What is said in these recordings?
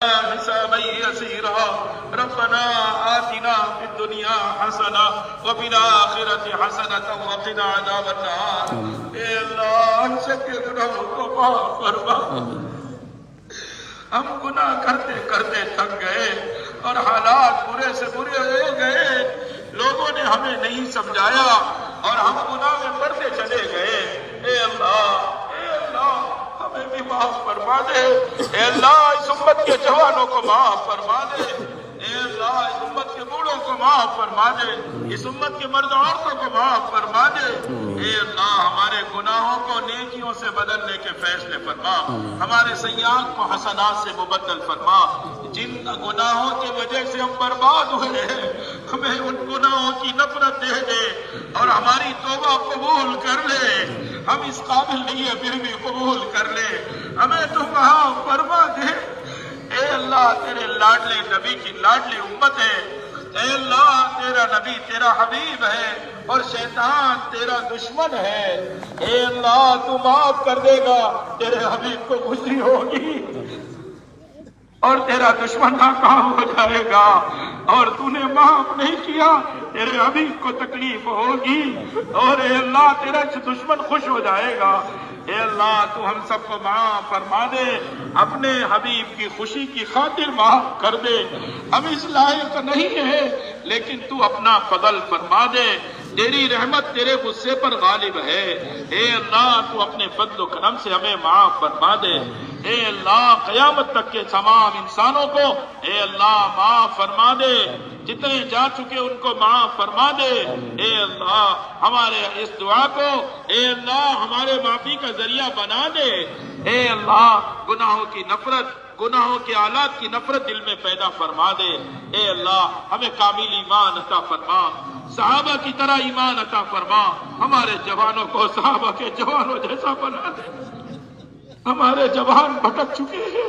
حسابا يسيرا ربنا آتنا في الدنيا حسنة وفي الآخرة حسنة وقنا عذاب النار. اے اللہ ہم سب کے گناہوں کو معاف فرما. ہم گناہ کرتے کرتے تھک گئے اور حالات برے سے برے ہو گئے. لوگوں نے ہمیں نہیں سمجھایا اور ہم گناہ میں بڑھتے چلے گئے. اے اللہ ہمیں بھی معاف فرما دے. اے اللہ اس امت کے جوانوں کو معاف فرما دے. اے اللہ اس امت کے بوڑھوں کو معاف فرما دے. اس امت کے مرد عورتوں کو معاف فرما دے. اے اللہ ہمارے گناہوں کو نیکیوں سے بدلنے کے فیصلے فرما. ہمارے سیئات کو حسنات سے مبدل فرما. جن گناہوں کی وجہ سے ہم برباد ہوئے ہیں ہمیں ان گناہوں کی نفرت دے دے اور ہماری توبہ قبول کر لے. ہم اس قابل نہیں ہے پھر بھی قبول کر لے. ہمیں تو معاف فرما دے. اے اللہ تیرے لاڈلے نبی کی لاڈلی امت ہے. اے اللہ تیرا نبی تیرا حبیب ہے اور شیطان تیرا دشمن ہے. اے اللہ تو معاف کر دے گا تیرے حبیب کو خوشی ہوگی اور تیرا دشمن ناکام ہو جائے گا. اور تو نے معاف نہیں کیا تیرے حبیب کو تکلیف ہوگی اور اے اللہ تیرا دشمن خوش ہو جائے گا. اے اللہ تو ہم سب کو معاف فرما دے. اپنے حبیب کی خوشی کی خاطر معاف کر دے. ہم اس لائق نہیں ہے لیکن تو اپنا فضل فرما دے. تیری رحمت تیرے غصے پر غالب ہے. اے اللہ تو اپنے فضل و کرم سے ہمیں معاف فرما دے. اے اللہ قیامت تک کے تمام انسانوں کو اے اللہ معاف فرما دے. جتنے جا چکے ان کو معاف فرما دے. اے اللہ ہمارے اس دعا کو اے اللہ ہمارے معافی کا ذریعہ بنا دے. اے اللہ گناہوں کی نفرت گناہوں کے آلات کی نفرت دل میں پیدا فرما دے. اے اللہ ہمیں کامل ایمان عطا فرما. صحابہ کی طرح ایمان عطا فرما. ہمارے جوانوں کو صحابہ کے جوانوں جیسا بنا دے. ہمارے جوان بھٹک چکے ہیں.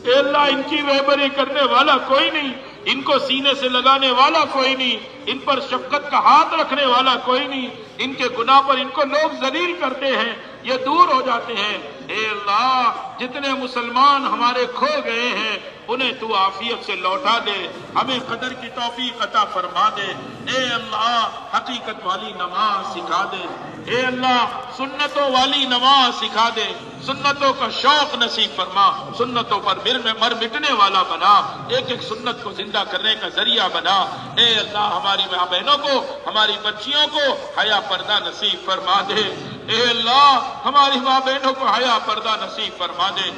اے اللہ ان کی رہبری کرنے والا کوئی نہیں. ان کو سینے سے لگانے والا کوئی نہیں. ان پر شفقت کا ہاتھ رکھنے والا کوئی نہیں. ان کے گناہ پر ان کو لوگ ذلیل کرتے ہیں یہ دور ہو جاتے ہیں. اے اللہ جتنے مسلمان ہمارے کھو گئے ہیں انہیں تو عافیت سے لوٹا دے. ہمیں قدر کی توفیق عطا فرما دے. اے اللہ حقیقت والی نماز سکھا دے. اے اللہ سنتوں والی نماز سکھا دے. سنتوں کا شوق نصیب فرما. سنتوں پر مر مٹنے والا بنا. ایک ایک سنت کو زندہ کرنے کا ذریعہ بنا. اے اللہ ہماری ماں بہنوں کو ہماری بچیوں کو حیا پردہ نصیب فرما دے. اے اللہ ہماری ماں بہنوں کو حیا پردہ نصیب فرما دے.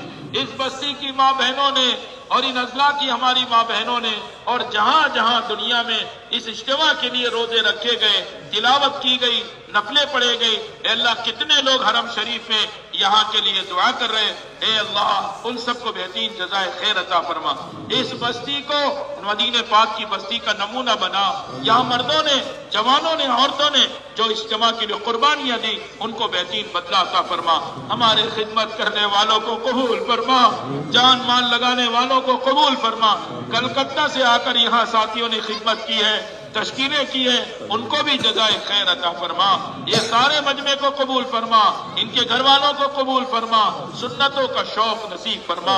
اس بستی کی ماں بہنوں نے اور ان اضلاع کی ہماری ماں بہنوں نے اور جہاں جہاں دنیا میں اس اجتماع کے لیے روزے رکھے گئے تلاوت کی گئی نفلیں پڑھے گئی. اے اللہ کتنے لوگ حرم شریف میں یہاں کے لیے دعا کر رہے. اے اللہ ان سب کو بہترین جزائے خیر عطا فرما. اس بستی کو مدینہ پاک کی بستی کا نمونہ بنا. یہاں مردوں نے جوانوں نے عورتوں نے جو اجتماع کے لیے قربانیاں دی ان کو بہترین بدلہ عطا فرما. ہمارے خدمت کرنے والوں کو قبول فرما. جان مال لگانے والوں کو قبول فرما. کلکتہ سے آ کر یہاں ساتھیوں نے خدمت کی ہے تشکیلیں کی ہیں ان کو بھی جزائے خیر عطا فرما. یہ سارے مجمع کو قبول فرما. ان کے گھر والوں کو قبول فرما. سنتوں کا شوق نصیب فرما.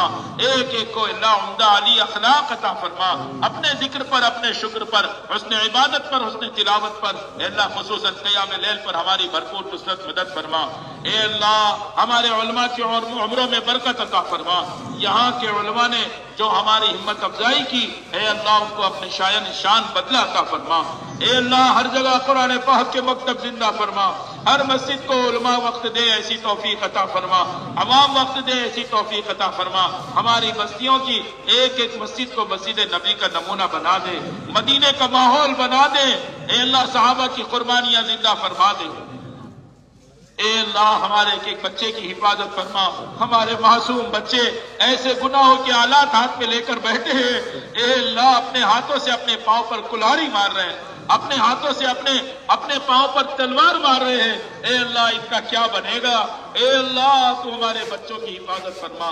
ایک ایک کو اللہ عمدہ علی اخلاق عطا فرما. اپنے ذکر پر اپنے شکر پر حسن عبادت پر حسن تلاوت پر اے اللہ خصوصاً قیام لیل پر ہماری بھرپور نصرت مدد فرما. اے اللہ ہمارے علماء کی عمروں میں برکت عطا فرما. یہاں کے علماء نے جو ہماری ہمت افزائی کی اے اللہ ان کو اپنے شان بدلہ عطا فرما. اے اللہ ہر جگہ قرآن پاک کے مکتب زندہ فرما. ہر مسجد کو علماء وقت دے ایسی توفیق عطا فرما. عوام وقت دے ایسی توفیق عطا فرما. ہماری بستیوں کی ایک ایک مسجد کو مسجد نبی کا نمونہ بنا دے. مدینے کا ماحول بنا دے. اے اللہ صحابہ کی قربانیاں زندہ فرما دے. اے اللہ ہمارے ایک ایک بچے کی حفاظت فرما. ہمارے معصوم بچے ایسے گناہوں کے آلات ہاتھ میں لے کر بیٹھے ہیں. اے اللہ اپنے ہاتھوں سے اپنے پاؤں پر کلہاڑی مار رہے ہیں. اپنے ہاتھوں سے اپنے پاؤں پر تلوار مار رہے ہیں. اے اللہ ان کا کیا بنے گا. اے اللہ تو ہمارے بچوں کی حفاظت فرما.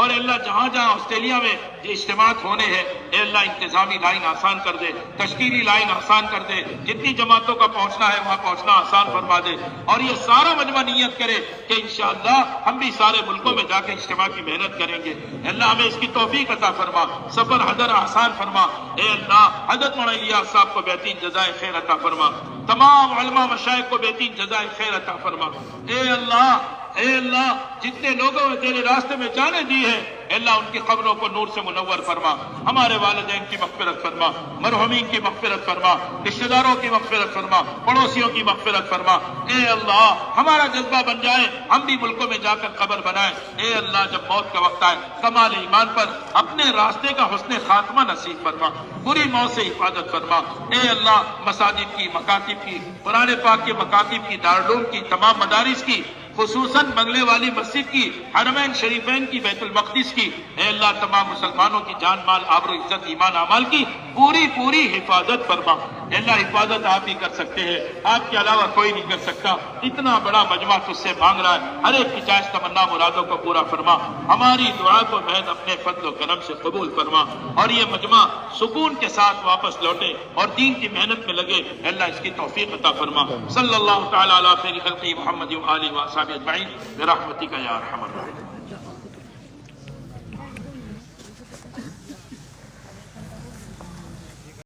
اور اللہ جہاں جہاں آسٹریلیا میں یہ اجتماعات ہونے ہیں اے اللہ انتظامی لائن آسان کر دے، تشکیلی لائن آسان کر دے، جتنی جماعتوں کا پہنچنا ہے وہاں پہنچنا آسان فرما دے، اور یہ سارا مجمع نیت کرے کہ انشاءاللہ ہم بھی سارے ملکوں میں جا کے اجتماع کی محنت کریں گے۔ اے اللہ ہمیں اس کی توفیق عطا فرما، سفر حضر آسان فرما۔ اے اللہ حضرت مولانا الیاس صاحب کو بہترین جزائے خیر عطا فرما، تمام علماء مشائخ کو بہترین جزائے خیر عطا فرما۔ اے اللہ جتنے لوگوں نے تیرے راستے میں جانے دی ہے اے اللہ ان کی قبروں کو نور سے منور فرما، ہمارے والدین کی مغفرت فرما، مرحومین کی مغفرت فرما، رشتہ داروں کی مغفرت فرما، پڑوسیوں کی مغفرت فرما۔ اے اللہ ہمارا جذبہ بن جائے ہم بھی ملکوں میں جا کر قبر بنائیں۔ اے اللہ جب موت کا وقت آئے کمال ایمان پر اپنے راستے کا حسن خاتمہ نصیب فرما، بری موت سے حفاظت فرما۔ اے اللہ مساجد کی، مکاتب کی، قرآن پاک کے مکاتب کی، دارالعلوم کی، تمام مدارس کی، خصوصاً بنگلے والی مسجد کی، حرمین شریفین کی، بیت المقدس کی، اے اللہ تمام مسلمانوں کی جان مال آبرو عزت ایمان اعمال کی پوری حفاظت فرما۔ اے اللہ حفاظت آپ ہی کر سکتے ہیں، آپ کے علاوہ کوئی نہیں کر سکتا۔ اتنا بڑا مجمع تجھ سے مانگ رہا ہے، ہر ایک کی جائز تمنا مرادوں کو پورا فرما، ہماری دعا کو محض اپنے فضل و کرم سے قبول فرما، اور یہ مجمع سکون کے ساتھ واپس لوٹے اور دین کی محنت میں لگے۔ اے اللہ اس کی توفیق عطا فرما۔ صلی اللہ تعالی علی خیر خلقہ محمد و آلہ و اصحابہ اجمعین برحمتک یا ارحم الراحمین۔